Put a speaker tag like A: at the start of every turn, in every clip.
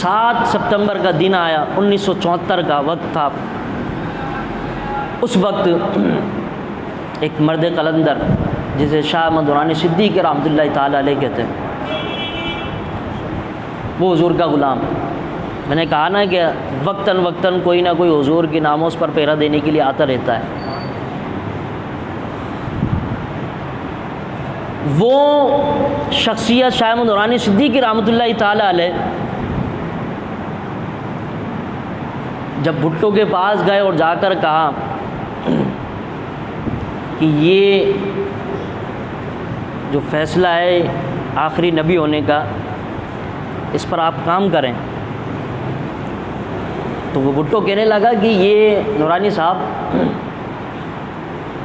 A: 7 ستمبر کا دن آیا، 1974 کا وقت تھا۔ اس وقت ایک مرد قلندر جسے شاہ احمد درانی صدیقی رحمۃ اللہ تعالیٰ علیہ کہتے ہیں، وہ حضور کا غلام، میں نے کہا نا کہ وقتاً وقتاً کوئی نہ کوئی حضور کی ناموس پر پہرا دینے کے لیے آتا رہتا ہے۔ وہ شخصیت شاہ احمد درانی صدیقی رحمۃ اللہ تعالیٰ علیہ جب بھٹو کے پاس گئے اور جا کر کہا کہ یہ جو فیصلہ ہے آخری نبی ہونے کا، اس پر آپ کام کریں، تو وہ بھٹو کہنے لگا کہ یہ نورانی صاحب،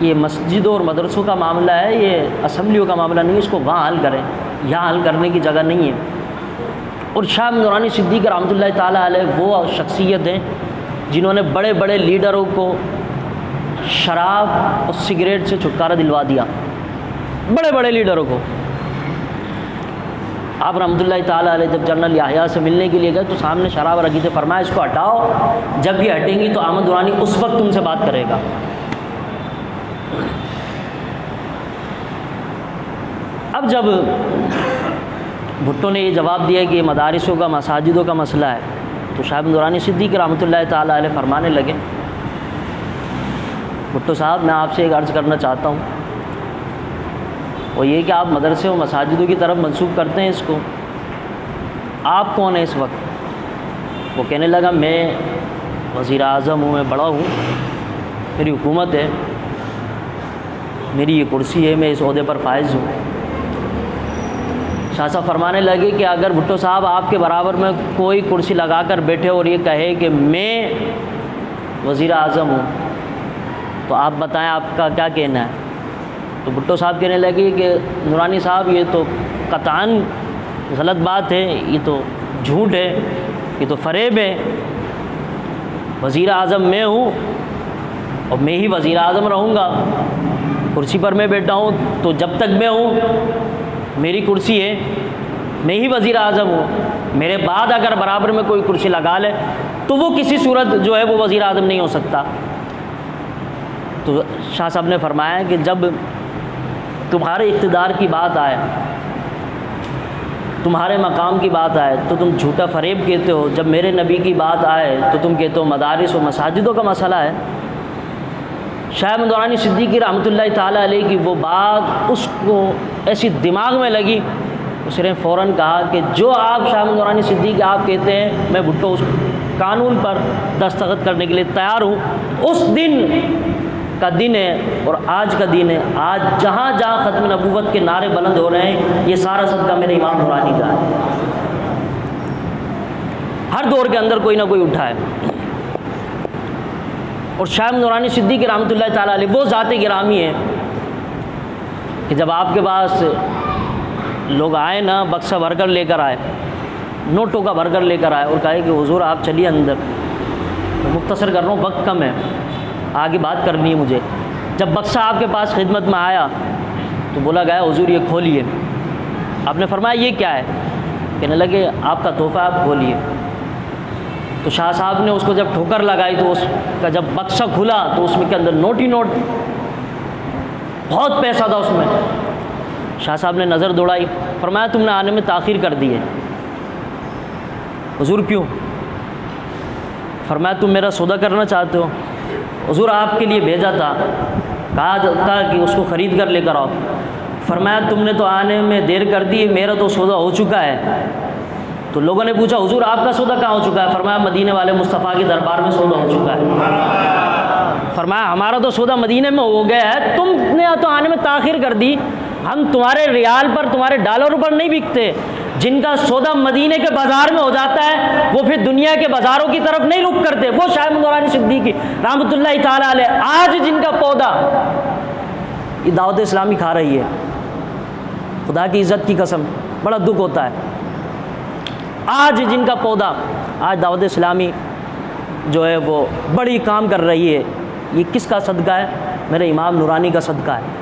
A: یہ مسجدوں اور مدرسوں کا معاملہ ہے، یہ اسمبلیوں کا معاملہ نہیں ہے، اس کو وہاں حل کریں، یہاں حل کرنے کی جگہ نہیں ہے۔ اور شاہ نورانی صدیقی رحمۃ اللہ تعالیٰ علیہ وہ شخصیت ہیں جنہوں نے بڑے بڑے لیڈروں کو شراب اور سگریٹ سے چھٹکارا دلوا دیا، بڑے بڑے لیڈروں کو۔ آپ رحمۃ اللہ تعالیٰ علیہ جب جنرل یحییٰ سے ملنے کے لیے گئے تو سامنے شراب رکھی تھی، فرمایا اس کو ہٹاؤ، جب یہ ہٹیں گی تو احمد درانی اس وقت تم سے بات کرے گا۔ اب جب بھٹو نے یہ جواب دیا کہ یہ مدارسوں کا مساجدوں کا مسئلہ ہے، تو شاہ احمد درانی صدیقی رحمۃ اللہ تعالیٰ علیہ فرمانے لگے، بھٹو صاحب میں آپ سے ایک عرض کرنا چاہتا ہوں، وہ یہ کہ آپ مدرسے و مساجدوں کی طرف منسوب کرتے ہیں اس کو، آپ کون ہیں اس وقت؟ وہ کہنے لگا میں وزیر اعظم ہوں، میں بڑا ہوں، میری حکومت ہے، میری یہ کرسی ہے، میں اس عہدے پر فائز ہوں۔ شاہ صاحب فرمانے لگے کہ اگر بھٹو صاحب آپ کے برابر میں کوئی کرسی لگا کر بیٹھے اور یہ کہے کہ میں وزیر اعظم ہوں، تو آپ بتائیں آپ کا کیا کہنا ہے؟ تو بھٹو صاحب کہنے لگے کہ نورانی صاحب یہ تو قطعاً غلط بات ہے، یہ تو جھوٹ ہے، یہ تو فریب ہے، وزیر اعظم میں ہوں اور میں ہی وزیر اعظم رہوں گا، کرسی پر میں بیٹھا ہوں تو جب تک میں ہوں میری کرسی ہے، میں ہی وزیر اعظم ہوں، میرے بعد اگر برابر میں کوئی کرسی لگا لے تو وہ کسی صورت جو ہے وہ وزیر اعظم نہیں ہو سکتا۔ تو شاہ صاحب نے فرمایا کہ جب تمہارے اقتدار کی بات آئے، تمہارے مقام کی بات آئے تو تم جھوٹا فریب کہتے ہو، جب میرے نبی کی بات آئے تو تم کہتے ہو مدارس و مساجدوں کا مسئلہ ہے۔ شاہ احمد درانی صدیقی رحمۃ اللہ تعالیٰ علیہ کی وہ بات اس کو ایسی دماغ میں لگی، اس نے فوراً کہا کہ جو آپ شاہ احمد درانی صدیقی آپ کہتے ہیں، میں بھٹو اس قانون پر دستخط کرنے کے لیے تیار ہوں۔ اس دن کا دن ہے اور آج کا دن ہے، آج جہاں جہاں ختم نبوت کے نعرے بلند ہو رہے ہیں، یہ سارا صدقہ میرے امام نورانی کا ہے۔ ہر دور کے اندر کوئی نہ کوئی اٹھا ہے، اور شاہ نورانی صدیقی رحمۃ اللہ تعالیٰ علیہ وہ ذات گرامی ہے کہ جب آپ کے پاس لوگ آئے نا، بکسہ بھر کر لے کر آئے، نوٹوں کا بھر کر لے کر آئے اور کہے کہ حضور آپ چلیے اندر، میں مختصر کر رہا ہوں وقت کم ہے، آگے بات کرنی ہے مجھے۔ جب بکسہ آپ کے پاس خدمت میں آیا تو بولا گیا حضور یہ کھولیے، آپ نے فرمایا یہ کیا ہے؟ کہنے لگے آپ کا تحفہ، آپ کھولیے۔ تو شاہ صاحب نے اس کو جب ٹھوکر لگائی تو اس کا جب بکسہ کھلا تو اس میں کے اندر نوٹ ہی نوٹ، بہت پیسہ تھا اس میں۔ شاہ صاحب نے نظر دوڑائی، فرمایا تم نے آنے میں تاخیر کر دی ہے۔ حضور کیوں؟ فرمایا تم میرا سودا کرنا چاہتے ہو؟ حضور آپ کے لیے بھیجا تھا، کہا تھا کہ اس کو خرید کر لے کر آؤ۔ فرمایا تم نے تو آنے میں دیر کر دی، میرا تو سودا ہو چکا ہے۔ تو لوگوں نے پوچھا حضور آپ کا سودا کہاں ہو چکا ہے؟ فرمایا مدینے والے مصطفیٰ کے دربار میں سودا ہو چکا ہے۔ فرمایا ہمارا تو سودا مدینے میں ہو گیا ہے، تم نے تو آنے میں تاخیر کر دی، ہم تمہارے ریال پر تمہارے ڈالروں پر نہیں بکتے، جن کا سودا مدینے کے بازار میں ہو جاتا ہے وہ پھر دنیا کے بازاروں کی طرف نہیں رخ کرتے۔ وہ شاہ نورانی صدیقی رحمۃ اللہ تعالیٰ علیہ آج جن کا پودا یہ دعوت اسلامی کھا رہی ہے، خدا کی عزت کی قسم بڑا دکھ ہوتا ہے، آج جن کا پودا آج دعوت اسلامی جو ہے وہ بڑی کام کر رہی ہے، یہ کس کا صدقہ ہے؟ میرے امام نورانی کا صدقہ ہے۔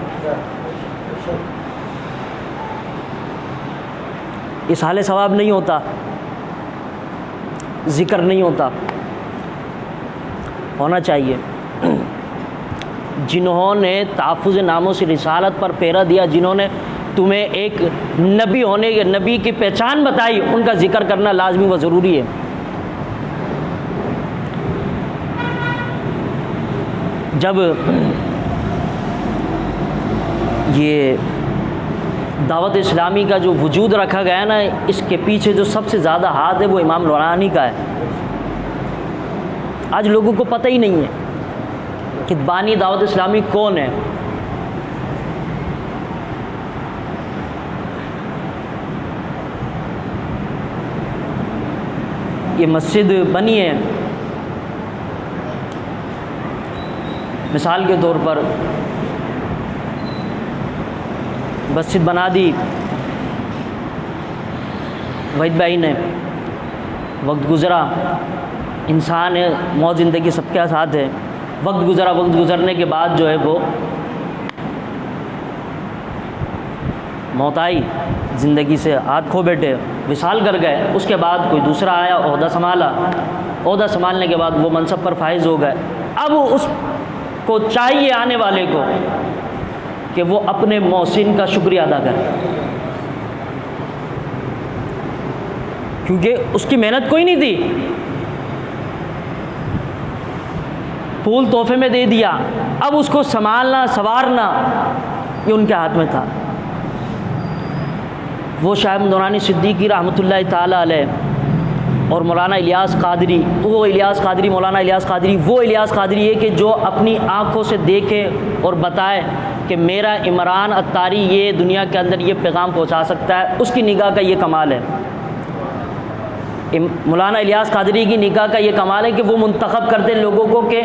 A: اس حال ثواب نہیں ہوتا ذکر نہیں ہوتا، ہونا چاہیے۔ جنہوں نے تحفظ ناموس رسالت پر پیرا دیا، جنہوں نے تمہیں ایک نبی ہونے کے نبی کی پہچان بتائی، ان کا ذکر کرنا لازمی و ضروری ہے۔ جب یہ دعوت اسلامی کا جو وجود رکھا گیا نا، اس کے پیچھے جو سب سے زیادہ ہاتھ ہے وہ امام نورانی کا ہے۔ آج لوگوں کو پتہ ہی نہیں ہے کہ بانی دعوت اسلامی کون ہے۔ یہ مسجد بنی ہے، مثال کے طور پر مسجد بنا دی وحید بھائی نے، وقت گزرا، انسان ہے، موت زندگی سب کے ساتھ ہے، وقت گزرا، وقت گزرنے کے بعد جو ہے وہ موت آئی، زندگی سے ہاتھ کھو بیٹھے، وصال کر گئے۔ اس کے بعد کوئی دوسرا آیا، عہدہ سنبھالا، عہدہ سنبھالنے کے بعد وہ منصب پر فائز ہو گئے۔ اب اس کو چاہیے آنے والے کو کہ وہ اپنے محسن کا شکریہ ادا کرے، کیونکہ اس کی محنت کوئی نہیں تھی، پھول تحفے میں دے دیا، اب اس کو سنبھالنا سنوارنا یہ ان کے ہاتھ میں تھا۔ وہ شاہ نورانی صدیقی رحمۃ اللہ تعالیٰ علیہ اور مولانا الیاس قادری، وہ الیاس قادری، مولانا الیاس قادری، وہ الیاس قادری ہے کہ جو اپنی آنکھوں سے دیکھے اور بتائے کہ میرا عمران عطاری یہ دنیا کے اندر یہ پیغام پہنچا سکتا ہے، اس کی نگاہ کا یہ کمال ہے۔ مولانا الیاس قادری کی نگاہ کا یہ کمال ہے کہ وہ منتخب کرتے لوگوں کو کہ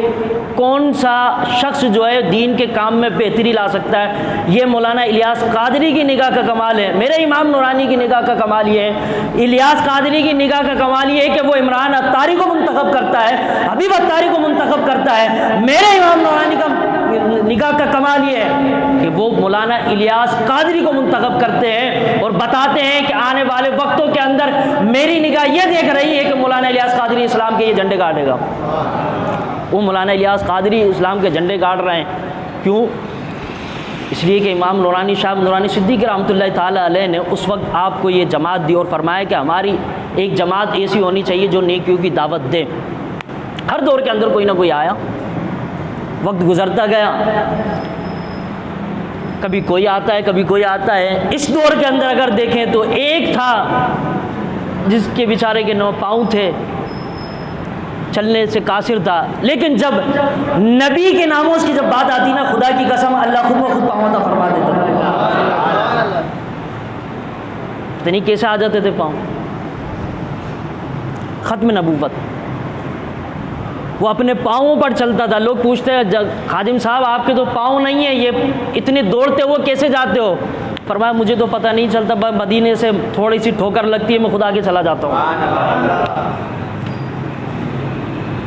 A: کون سا شخص جو ہے دین کے کام میں بہتری لا سکتا ہے، یہ مولانا الیاس قادری کی نگاہ کا کمال ہے۔ میرے امام نورانی کی نگاہ کا کمال یہ ہے، الیاس قادری کی نگاہ کا کمال یہ ہے کہ وہ عمران عطاری کو منتخب کرتا ہے، حبیب عطاری کو منتخب کرتا ہے۔ میرے امام نورانی کا نگاہ کا کمال یہ ہے کہ وہ مولانا الیاس قادری کو منتخب کرتے ہیں اور بتاتے ہیں کہ آنے والے وقتوں کے اندر میری نگاہ یہ دیکھ رہی ہے کہ مولانا الیاس قادری اسلام کے یہ جھنڈے گاڑے گا۔ وہ مولانا الیاس قادری اسلام کے جھنڈے گاڑ رہے ہیں، کیوں؟ اس لیے کہ امام نورانی شاہ نورانی صدیقی رحمۃ اللہ تعالیٰ علیہ نے اس وقت آپ کو یہ جماعت دی اور فرمایا کہ ہماری ایک جماعت ایسی ہونی چاہیے جو نیکیوں کی دعوت دے۔ ہر دور کے اندر کوئی نہ کوئی آیا، وقت گزرتا گیا، کبھی کوئی آتا ہے کبھی کوئی آتا ہے۔ اس دور کے اندر اگر دیکھیں تو ایک تھا جس کے بیچارے کے 9 پاؤں تھے، چلنے سے قاصر تھا، لیکن جب نبی کے ناموس کی جب بات آتی نا، خدا کی قسم اللہ خود بخود پاؤں عطا فرما دیتا تھا۔ پتہ نہیں کیسے آ جاتے تھے پاؤں۔ ختم نبوت، وہ اپنے پاؤں پر چلتا تھا۔ لوگ پوچھتے ہیں خادم صاحب آپ کے تو پاؤں نہیں ہیں، یہ اتنے دوڑتے ہو کیسے جاتے ہو؟ فرمایا مجھے تو پتہ نہیں چلتا، مدینے سے تھوڑی سی ٹھوکر لگتی ہے میں خدا کے چلا جاتا ہوں۔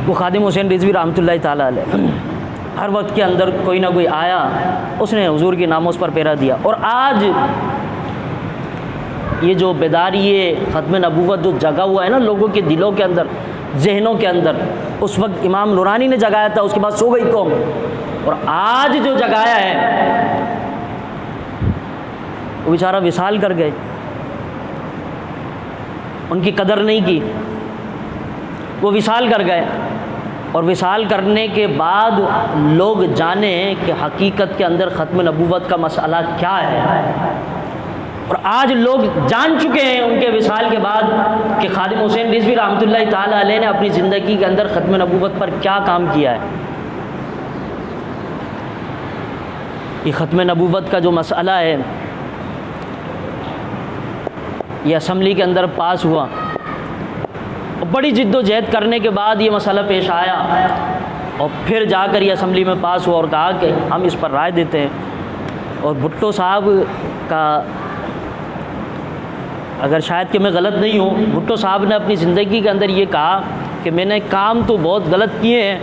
A: وہ خادم حسین رضوی رحمۃ اللہ تعالیٰ علیہ، ہر وقت کے اندر کوئی نہ کوئی آیا، اس نے حضور کی ناموس پر پیرا دیا۔ اور آج یہ جو بیداری ختم نبوت جو جگا ہوا ہے نا لوگوں کے دلوں کے اندر، ذہنوں کے اندر، اس وقت امام نورانی نے جگایا تھا، اس کے بعد سو گئی قوم، اور آج جو جگایا ہے وہ بیچارہ وصال کر گئے، ان کی قدر نہیں کی، وہ وصال کر گئے۔ اور وصال کرنے کے بعد لوگ جانیں کہ حقیقت کے اندر ختم نبوت کا مسئلہ کیا ہے۔ اور آج لوگ جان چکے ہیں ان کے وصال کے بعد کہ خادم حسین رضوی رحمۃ اللہ تعالیٰ علیہ نے اپنی زندگی کے اندر ختم نبوت پر کیا کام کیا ہے۔ یہ ختم نبوت کا جو مسئلہ ہے یہ اسمبلی کے اندر پاس ہوا، اور بڑی جد و جہد کرنے کے بعد یہ مسئلہ پیش آیا، اور پھر جا کر یہ اسمبلی میں پاس ہوا اور کہا کہ ہم اس پر رائے دیتے ہیں۔ اور بھٹو صاحب کا، اگر شاید کہ میں غلط نہیں ہوں، بھٹو صاحب نے اپنی زندگی کے اندر یہ کہا کہ میں نے کام تو بہت غلط کیے ہیں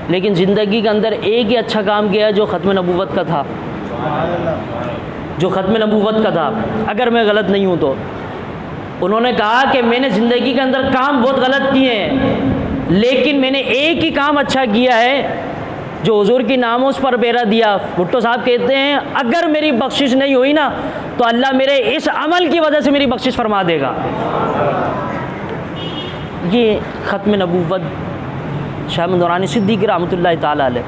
A: لیکن زندگی کے اندر ایک ہی اچھا کام کیا ہے جو ختم نبوت کا تھا، جو ختم نبوت کا تھا، اگر میں غلط نہیں ہوں تو۔ انہوں نے کہا کہ میں نے زندگی کے اندر کام بہت غلط کیے ہیں، لیکن میں نے ایک ہی کام اچھا کیا ہے جو حضور کی ناموس پر بیرا دیا۔ بھٹو صاحب کہتے ہیں اگر میری بخشش نہیں ہوئی نا تو اللہ میرے اس عمل کی وجہ سے میری بخشش فرما دے گا۔ یہ ختم نبوت شاہ احمد نورانی صدیقی رحمۃ اللہ تعالی علیہ،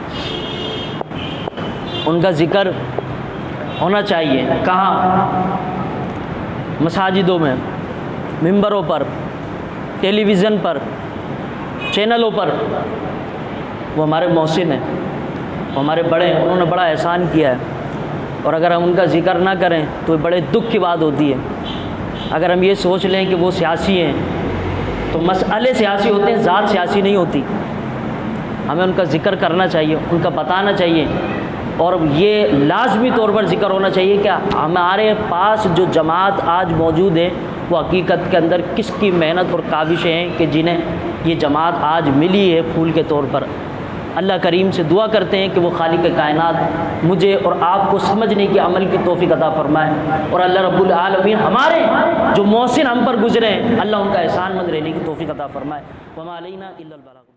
A: ان کا ذکر ہونا چاہیے۔ کہاں؟ مساجدوں میں، ممبروں پر، ٹیلی ویژن پر، چینلوں پر۔ وہ ہمارے محسن ہیں، وہ ہمارے بڑے ہیں، انہوں نے بڑا احسان کیا ہے، اور اگر ہم ان کا ذکر نہ کریں تو بڑے دکھ کی بات ہوتی ہے۔ اگر ہم یہ سوچ لیں کہ وہ سیاسی ہیں تو مسئلے سیاسی ہوتے ہیں، ذات سیاسی نہیں ہوتی۔ ہمیں ان کا ذکر کرنا چاہیے، ان کا بتانا چاہیے، اور یہ لازمی طور پر ذکر ہونا چاہیے کہ ہمارے پاس جو جماعت آج موجود ہے وہ حقیقت کے اندر کس کی محنت اور کاوشیں ہیں کہ جنہیں یہ جماعت آج ملی ہے پھول کے طور پر۔ اللہ کریم سے دعا کرتے ہیں کہ وہ خالق کائنات مجھے اور آپ کو سمجھنے کی عمل کی توفیق عطا فرمائے، اور اللہ رب العالمین ہمارے جو محسن ہم پر گزرے ہیں اللہ ان کا احسان مند رہنے کی توفیق عطا فرمائے۔ وما علینا الا البلاغ۔